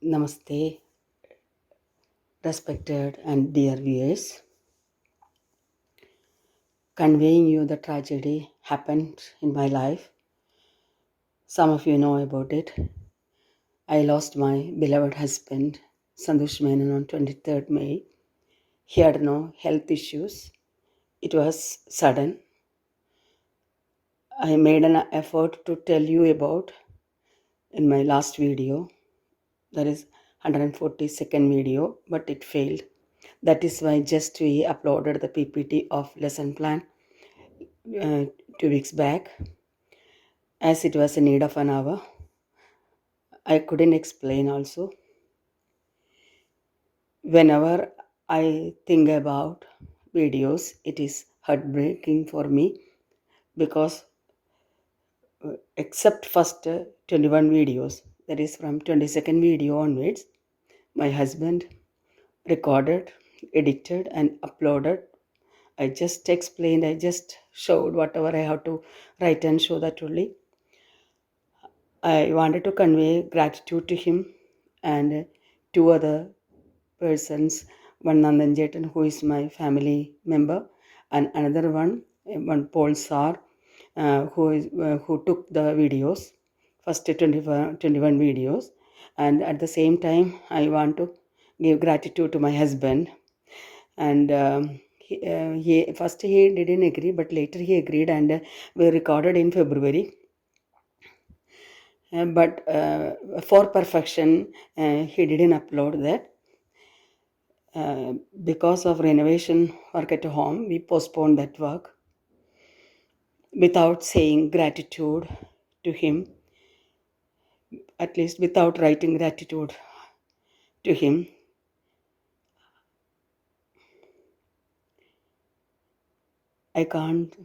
Namaste, respected and dear viewers. Conveying you the tragedy happened in my life. Some of you know about it. I lost my beloved husband, Santosh Menon, on 23rd May. He had no health issues. It was sudden. I made an effort to tell you about in my last video. That is 142nd video, but it failed. That is why just we uploaded the PPT of lesson plan 2 weeks back, as it was in need of an hour. I couldn't explain also. Whenever I think about videos, it is heartbreaking for me because except first 21 videos, that is from 22nd video onwards, my husband recorded, edited and uploaded. I just explained, I just showed whatever I have to write and show that only. I wanted to convey gratitude to him and two other persons, one Nandan Jetan, who is my family member, and another one Paul Sar, who took the videos, first 21 videos. And at the same time, I want to give gratitude to my husband. And he first he didn't agree, but later he agreed, and we recorded in February. But for perfection, he didn't upload that. Because of renovation work at home, we postponed that work. Without saying gratitude to him, at least without writing gratitude to him, I can't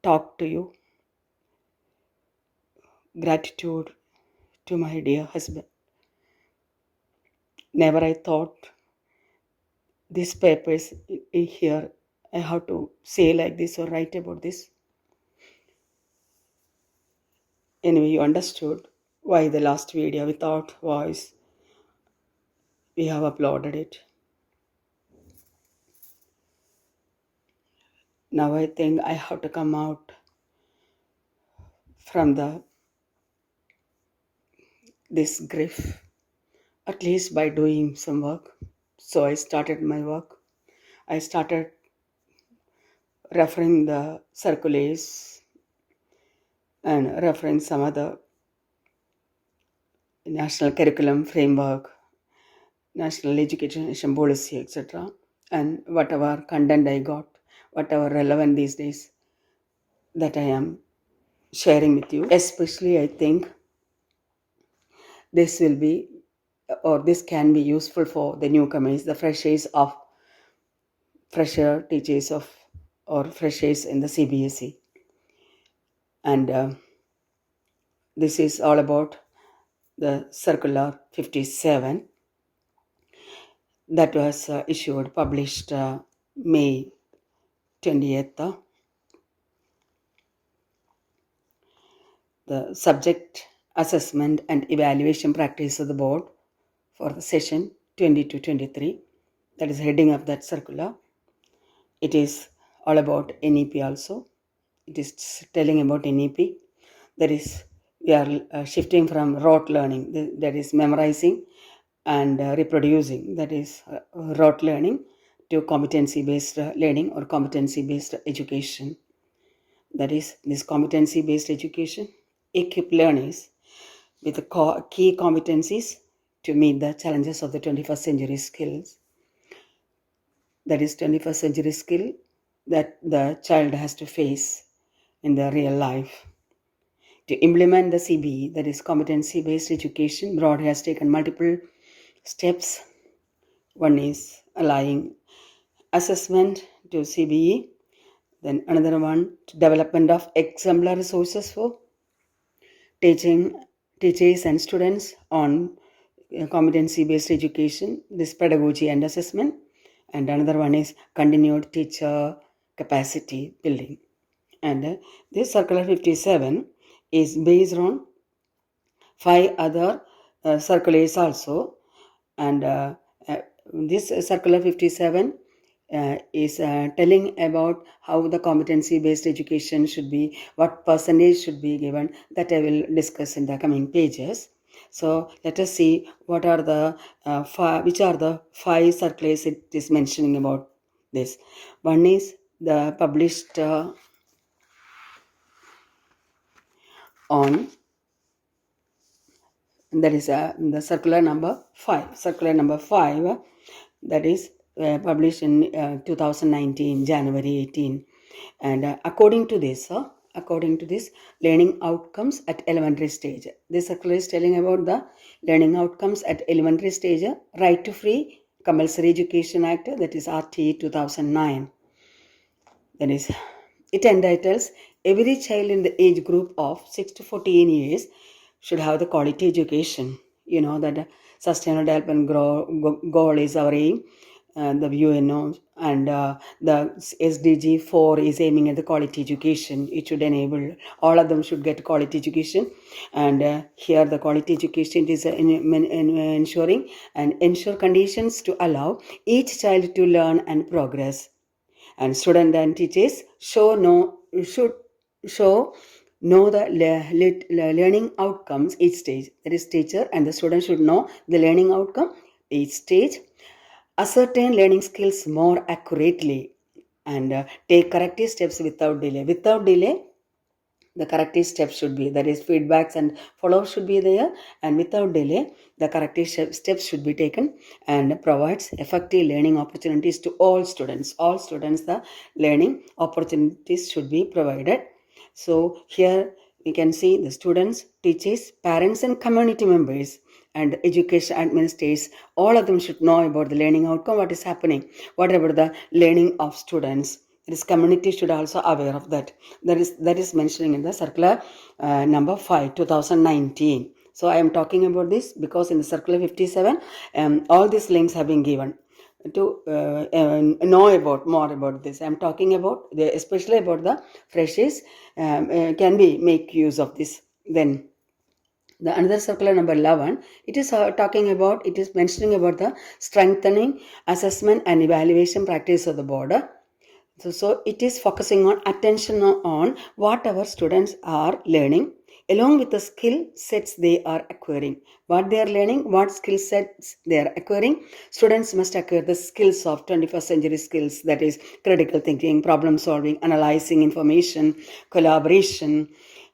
talk to you. Gratitude to my dear husband. Never I thought these papers here I have to say like this or write about this. Anyway, you understood why the last video without voice we have uploaded it. Now I think I have to come out from this grief, at least by doing some work. So I started my work. I started referring the circulars and referring some other national curriculum framework, national education policy, etc. And whatever content I got, whatever relevant these days, that I am sharing with you. Especially I think this will be, or this can be useful for the newcomers, the fresher teachers of, or freshers in the CBSE. And this is all about the circular 57 that was published May 20th. The subject assessment and evaluation practice of the board for the session 22-23. That is heading of that circular. It is all about NEP also. It is telling about NEP. That is, we are shifting from rote learning, that is memorizing and reproducing, that is rote learning, to competency-based learning or competency-based education. That is, this competency-based education equip learners with the key competencies to meet the challenges of the 21st century skills. That is 21st century skill that the child has to face in their real life. To implement the CBE, that is competency-based education, Broad has taken multiple steps. One is aligning assessment to CBE. Then another one, development of exemplar resources for teaching teachers and students on competency-based education, this pedagogy and assessment. And another one is continued teacher capacity building. And this circular 57 is based on 5 other circulars also, and this circular 57 is telling about how the competency based education should be, what percentage should be given. That I will discuss in the coming pages. So let us see what are the which are the 5 circulars it is mentioning about this. One is the published on, that is the circular number 5. Circular number 5, that is published in 2019, January 18. And according to this, learning outcomes at elementary stage. This circular is telling about the learning outcomes at elementary stage, Right to Free Compulsory Education Act, that is RT 2009. That is, it entitles every child in the age group of 6 to 14 years should have the quality education. You know that sustainable development goal is our aim, the UNO, and the SDG 4 is aiming at the quality education. It should enable all of them should get quality education, and here the quality education is ensuring and ensure conditions to allow each child to learn and progress. And student and teachers should know the learning outcomes each stage. That is, teacher and the student should know the learning outcome each stage, ascertain learning skills more accurately, and take corrective steps without delay. Without delay, the corrective steps should be, that is, feedbacks and follow-ups should be there, and without delay the corrective steps should be taken, and provides effective learning opportunities to all students. The learning opportunities should be provided. So here we can see the students, teachers, parents and community members and education administrators, all of them should know about the learning outcome, what is happening, what about the learning of students. This community should also aware of that. That is mentioning in the circular number 5, 2019. So I am talking about this because in the circular 57, all these links have been given to know about more about this. I am talking about especially about the freshers can be make use of this. Then the another circular number 11, it is mentioning about the strengthening assessment and evaluation practice of the board. So it is focusing on attention on what our students are learning along with the skill sets they are acquiring. What they are learning, what skill sets they are acquiring. Students must acquire the skills of 21st century skills, that is critical thinking, problem solving, analyzing information, collaboration,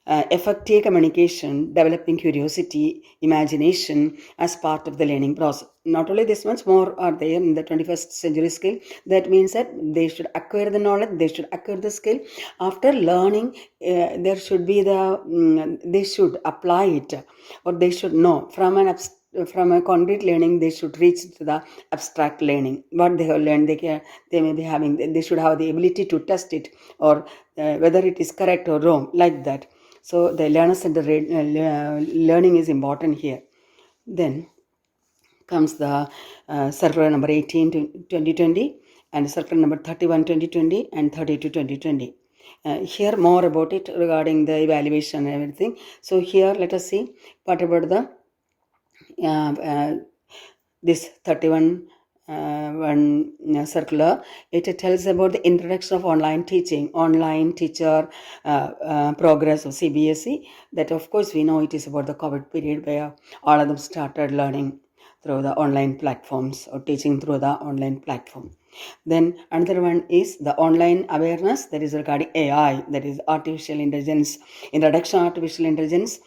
effective communication, developing curiosity, imagination as part of the learning process. Not only this much, more are there in the 21st century skill. That means that they should acquire the knowledge, they should acquire the skill. After learning, there should be they should apply it, or they should know from a concrete learning. They should reach to the abstract learning. What they have learned, they should have the ability to test it, or whether it is correct or wrong, like that. So the learner-centered learning is important here. Then comes the circular number 18 to 2020 and circular number 31 2020 and 32 2020. Here more about it regarding the evaluation and everything. So here let us see what about the this 31 circular. It tells about the introduction of online teaching, online teacher progress of CBSE. That of course we know it is about the COVID period where all of them started learning through the online platforms or teaching through the online platform. Then another one is the online awareness, that is regarding AI, that is artificial intelligence, introduction of artificial intelligence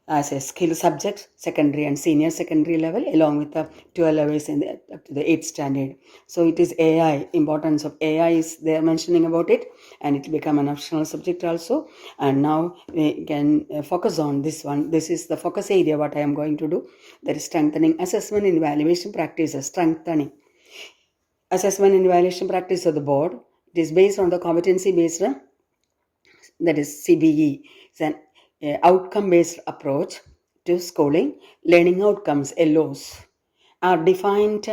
as a skill subject, secondary and senior secondary level, along with the 12 levels up to the 8th standard. So it is AI, importance of AI is they are mentioning about it, and it will become an optional subject also. And now we can focus on this one. This is the focus area what I am going to do. That is strengthening assessment and evaluation practices. Strengthening assessment and evaluation practice of the board. It is based on the competency based, that is CBE. It's an outcome-based approach to schooling. Learning outcomes, LOs, are defined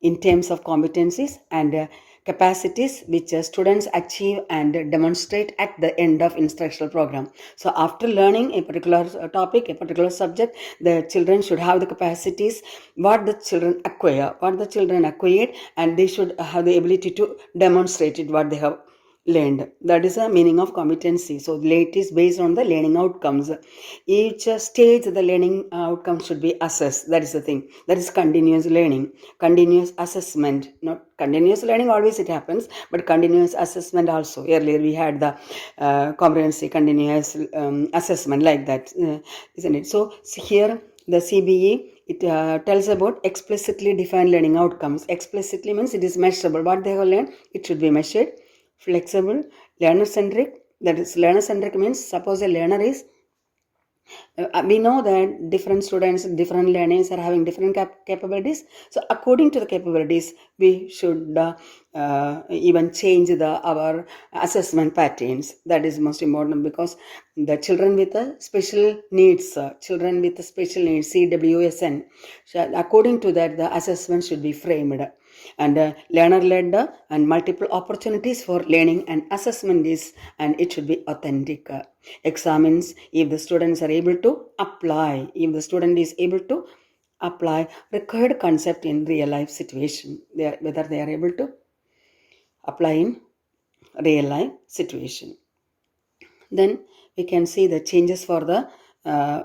in terms of competencies and capacities which students achieve and demonstrate at the end of instructional program. So after learning a particular topic, a particular subject, the children should have the capacities what the children acquired, and they should have the ability to demonstrate it what they have learned. That is the meaning of competency. So it is based on the learning outcomes. Each stage the learning outcomes should be assessed. That is the thing. That is continuous learning, continuous assessment. Not continuous learning, always it happens, but continuous assessment also. Earlier we had the comprehensive continuous assessment like that, isn't it? So here the CBE, it tells about explicitly defined learning outcomes. Explicitly means it is measurable. What they have learned, it should be measured. Flexible, learner-centric. That is, learner-centric means suppose a learner is we know that different students, different learners are having different capabilities. So according to the capabilities, we should even change our assessment patterns. That is most important, because the children with special needs, CWSN, according to that the assessment should be framed. And learner-led and multiple opportunities for learning and assessment is, and it should be authentic. Examines if the students are able to apply, if the student is able to apply required concept in real life situation, whether they are able to apply in real life situation. Then we can see the changes for the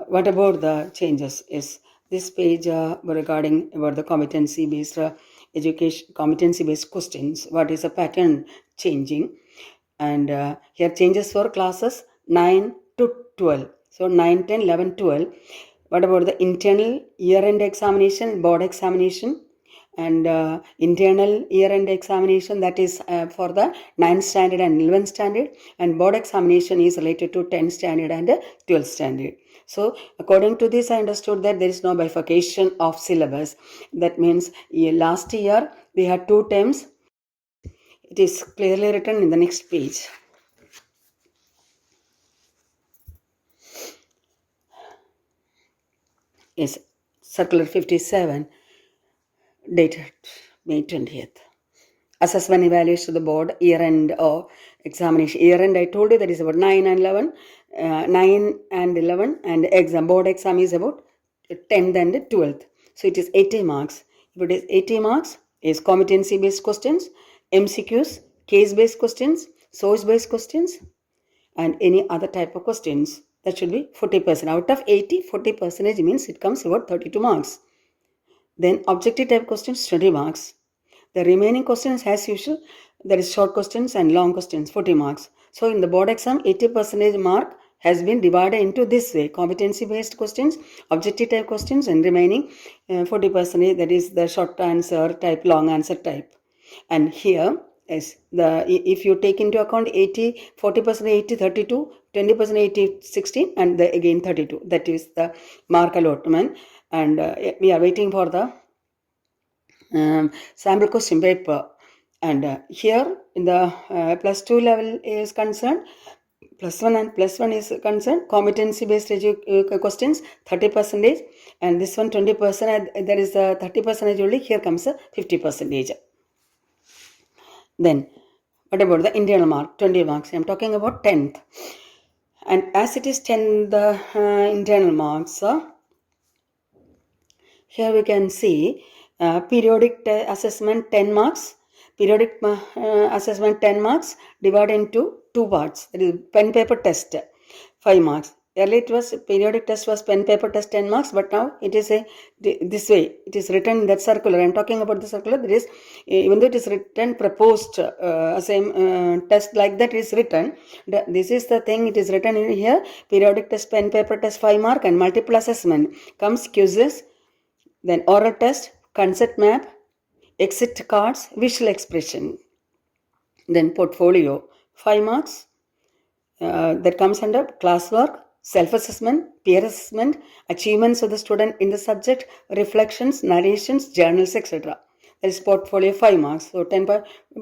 what about the changes is this page regarding about the competency based education, competency based questions. What is the pattern changing? And here changes for classes 9 to 12. So 9, 10, 11, 12. What about the internal year-end examination, board examination? And internal year-end examination, that is for the 9th standard and 11th standard, and board examination is related to 10th standard and 12th standard. So according to this, I understood that there is no bifurcation of syllabus. That means last year we had 2 terms. It is clearly written in the next page. Yes, Circular 57, dated May 20th. Assessment evaluation to the board, year-end examination. Year-end, I told you that is about 9 and 11. 9 and 11, and exam, board exam is about 10th and 12th. So it is 80 marks. If it is 80 marks, is competency-based questions, MCQs, case-based questions, source-based questions, and any other type of questions. That should be 40%. Out of 80, 40% means it comes about 32 marks. Then objective type questions, 20 marks. The remaining questions, as usual, there is short questions and long questions, 40 marks. So in the board exam, 80% mark has been divided into this way: competency-based questions, objective type questions, and remaining 40%, that is the short answer type, long answer type. And here, yes, if you take into account 80, 40% 80, 32, 20% 80, 16, and again 32. That is the mark allotment. And we are waiting for the sample question paper. And here in the plus 2 level is concerned, plus 1 and plus 1 is concerned, competency based questions 30%, and this one 20%. There is a 30% only. Here comes a 50%. Then what about the internal mark? 20 marks. I am talking about 10th. And as it is 10, the internal marks, here we can see periodic assessment 10 marks. Periodic assessment 10 marks divided into 2 parts. That is pen paper test 5 marks. Earlier it was periodic test was pen paper test 10 marks, but now it is this way. It is written in that circular. I am talking about the circular. There is, even though it is written proposed same test like that is written. This is the thing. It is written in here. Periodic test, pen paper test 5 mark, and multiple assessment comes quizzes. Then oral test, concept map, exit cards, visual expression. Then portfolio, 5 marks. That comes under classwork, self-assessment, peer assessment, achievements of the student in the subject, reflections, narrations, journals, etc. That is portfolio 5 marks. So 10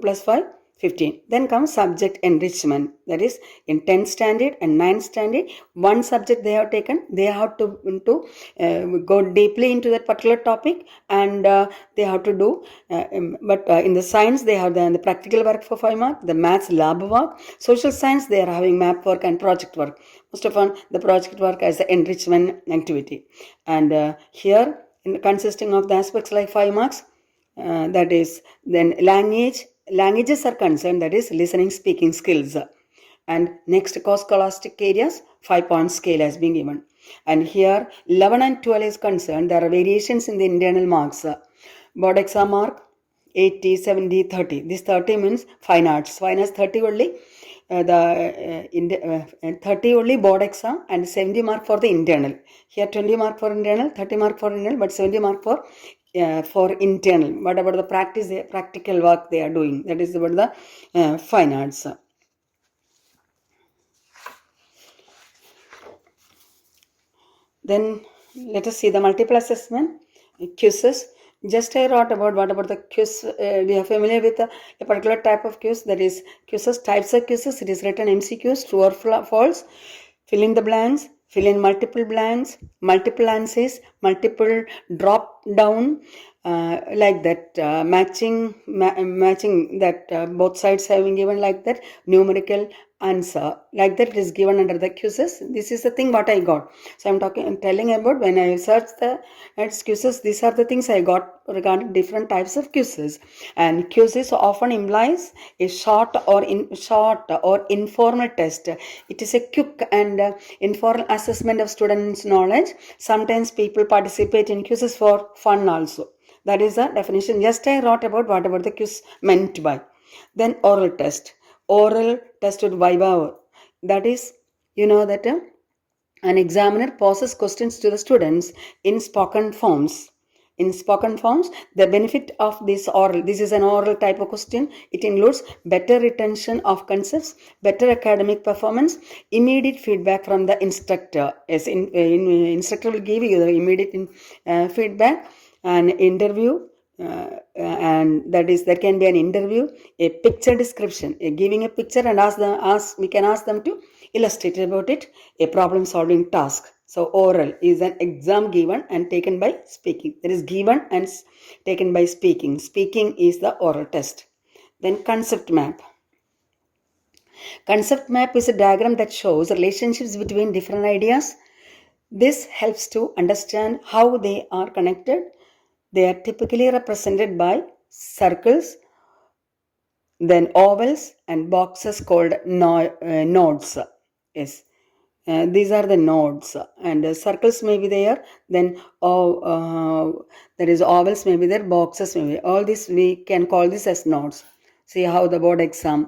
plus 5, 15. Then comes subject enrichment. That is, in 10th standard and 9th standard, one subject they have taken, they have to go deeply into that particular topic, and they have to do. But in the science, they have the practical work for 5 marks, the maths lab work, social science, they are having map work and project work. Most of all, the project work as the enrichment activity. And here, consisting of the aspects like 5 marks, that is, then languages are concerned, that is listening, speaking skills. And next, scholastic areas, 5-point scale has been given. And here 11 and 12 is concerned, there are variations in the internal marks. Board exam mark 80, 70, 30. This 30 means fine arts. Fine arts 30 only. 30 only board exam and 70 mark for the internal. Here 20 mark for internal, 30 mark for internal, but 70 mark for internal. What about the practical work they are doing? That is about the fine arts. Then let us see the multiple assessment quizzes. Just I wrote about what about the quiz. We are familiar with a particular type of quiz, that is quizzes, types of quizzes. It is written MCQs, true or false, fill in the blanks, fill in multiple blanks, multiple answers, multiple drop down, like that, matching that both sides having given like that, numerical answer like that, it is given under the quizzes. This is the thing what I got. So I'm telling about when I searched the quizzes, these are the things I got regarding different types of quizzes. And quizzes often implies a short or informal test. It is a quick and informal assessment of students' knowledge. Sometimes people participate in quizzes for fun also. That is the definition. Just I wrote about what about the quiz meant by. Then oral test. Oral test with viva. That is, that an examiner poses questions to the students in spoken forms. In spoken forms, the benefit of this is an oral type of question. It includes better retention of concepts, better academic performance, immediate feedback from the instructor. Yes, instructor will give you the immediate feedback. An interview, and that can be an interview, a picture description, giving a picture and we can ask them to illustrate about it, a problem solving task. So oral is an exam given and taken by speaking. That is given and taken by speaking. Speaking is the oral test. Then concept map. Concept map is a diagram that shows relationships between different ideas. This helps to understand how they are connected. They are typically represented by circles, then ovals and boxes called nodes. Yes, these are the nodes, and circles may be there. Then there is ovals may be there, boxes may be. All this we can call this as nodes. See how the board exams,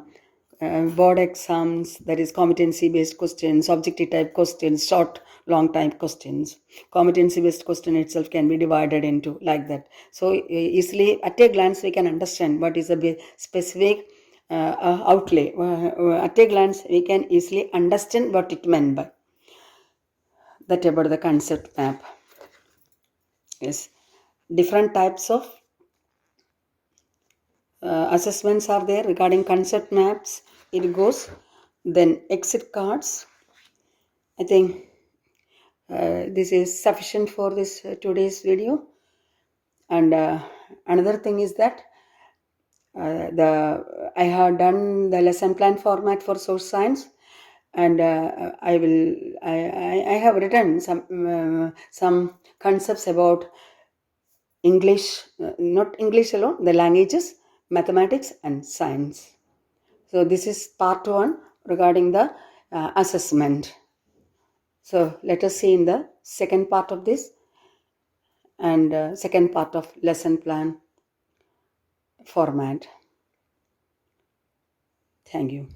that is competency based questions, objective type questions, short long type questions. Competency based question itself can be divided into like that. So easily at a glance we can understand what is a specific outlay. At a glance we can easily understand what it meant by that about the concept map. Yes, different types of assessments are there regarding concept maps. It goes. Then exit cards. I think this is sufficient for this today's video. And another thing is that I have done the lesson plan format for social science, and I have written some concepts about English, not English alone, the languages, mathematics and science. So this is part 1 regarding the assessment. So let us see in the second part of this, and second part of lesson plan format. Thank you.